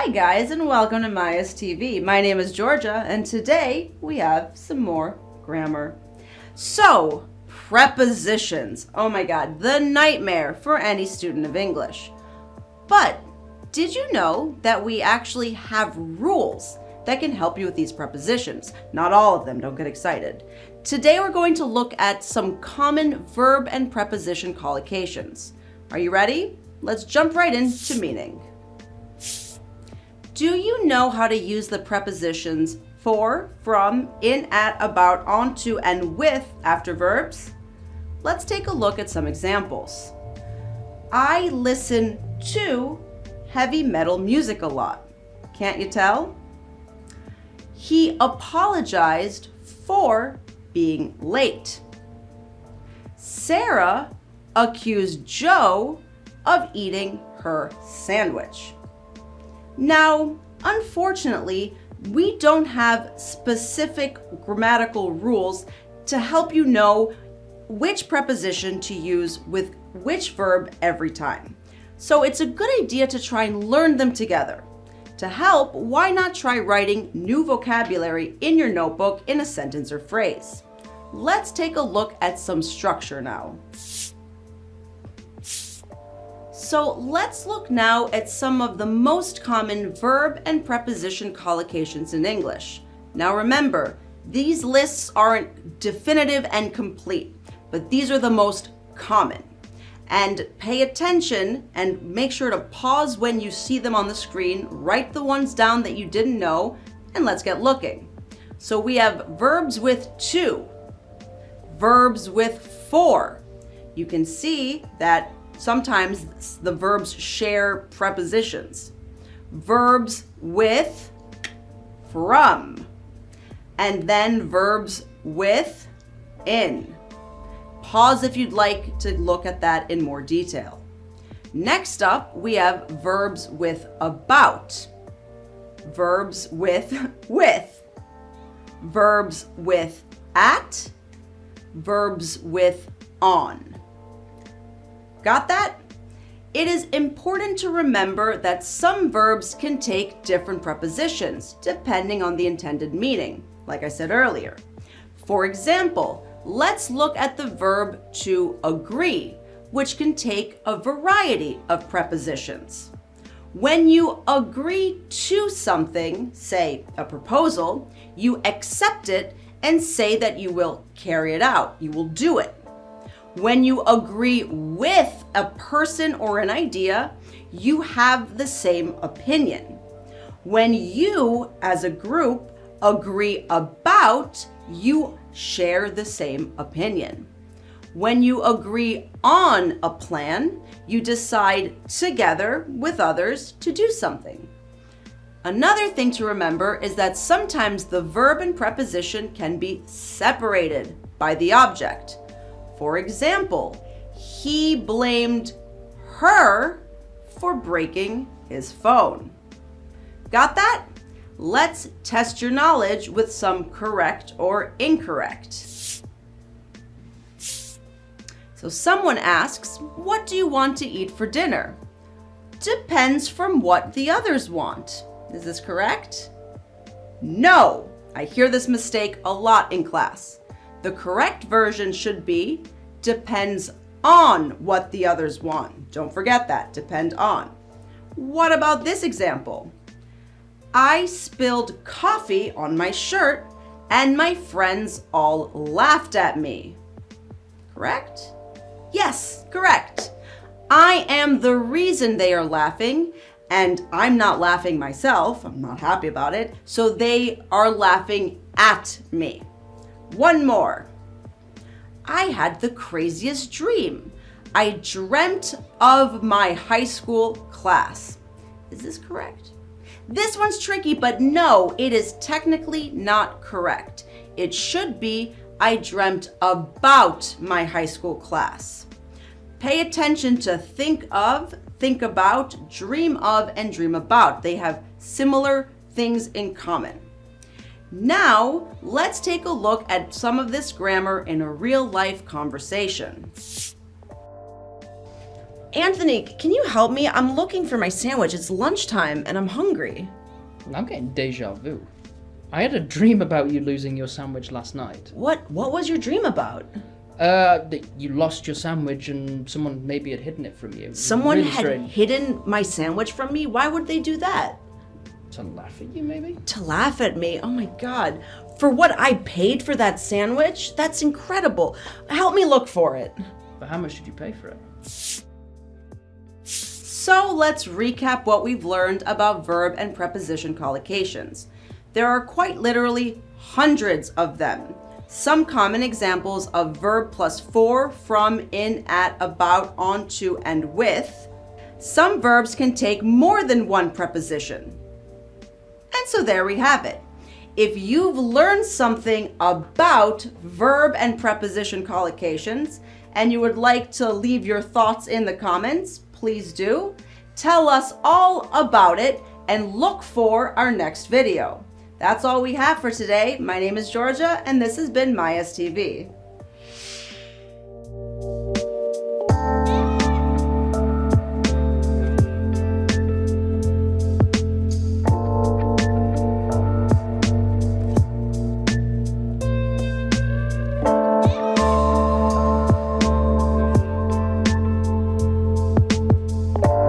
Hi guys, and welcome to MyES TV. My name is Georgia, and today we have some more grammar. So, prepositions. Oh my god, the nightmare for any student of English. But did you know that we actually have rules that can help you with these prepositions? Not all of them, don't get excited. Today we're going to look at some common verb and preposition collocations. Are you ready? Let's jump right into meaning. Do you know how to use the prepositions for, from, in, at, about, onto, and with after verbs? Let's take a look at some examples. I listen to heavy metal music a lot. Can't you tell? He apologized for being late. Sarah accused Joe of eating her sandwich. Now, unfortunately, we don't have specific grammatical rules to help you know which preposition to use with which verb every time. So it's a good idea to try and learn them together. To help, why not try writing new vocabulary in your notebook in a sentence or phrase? Let's take a look at some structure now. So let's look now at some of the most common verb and preposition collocations in English. Now remember, these lists aren't definitive and complete, but these are the most common. And pay attention and make sure to pause when you see them on the screen, write the ones down that you didn't know, and let's get looking. So we have verbs with to, verbs with for. You can see that sometimes the verbs share prepositions. Verbs with from, and then verbs with in. Pause if you'd like to look at that in more detail. Next up, we have verbs with about, verbs with, verbs with at, verbs with on. Got that? It is important to remember that some verbs can take different prepositions depending on the intended meaning, like I said earlier. For example, let's look at the verb to agree, which can take a variety of prepositions. When you agree to something, say a proposal, you accept it and say that you will carry it out, you will do it. When you agree with a person or an idea, you have the same opinion. When you, as a group, agree about, you share the same opinion. When you agree on a plan, you decide together with others to do something. Another thing to remember is that sometimes the verb and preposition can be separated by the object. For example, he blamed her for breaking his phone. Got that? Let's test your knowledge with some correct or incorrect. So someone asks, what do you want to eat for dinner? Depends from what the others want. Is this correct? No, I hear this mistake a lot in class. The correct version should be, depends on what the others want. Don't forget that, depend on. What about this example? I spilled coffee on my shirt and my friends all laughed at me. Correct? Yes, correct. I am the reason they are laughing, and I'm not laughing myself. I'm not happy about it. So they are laughing at me. One more. I had the craziest dream. I dreamt of my high school class. Is this correct? This one's tricky, but no, it is technically not correct. It should be, I dreamt about my high school class. Pay attention to think of, think about, dream of, and dream about. They have similar things in common. Now, let's take a look at some of this grammar in a real-life conversation. Anthony, can you help me? I'm looking for my sandwich. It's lunchtime and I'm hungry. I'm getting deja vu. I had a dream about you losing your sandwich last night. What was your dream about? That you lost your sandwich and someone maybe had hidden it from you. Someone Really had strange. hidden my sandwich from me? Why would they do that? To laugh at you, maybe? To laugh at me? Oh my God. For what I paid for that sandwich? That's incredible. Help me look for it. But how much did you pay for it? So let's recap what we've learned about verb and preposition collocations. There are quite literally hundreds of them. Some common examples of verb plus for, from, in, at, about, onto, and with. Some verbs can take more than one preposition. And so there we have it. If you've learned something about verb and preposition collocations and you would like to leave your thoughts in the comments, please do. Tell us all about it and look for our next video. That's all we have for today. My name is Georgia and this has been MyES TV.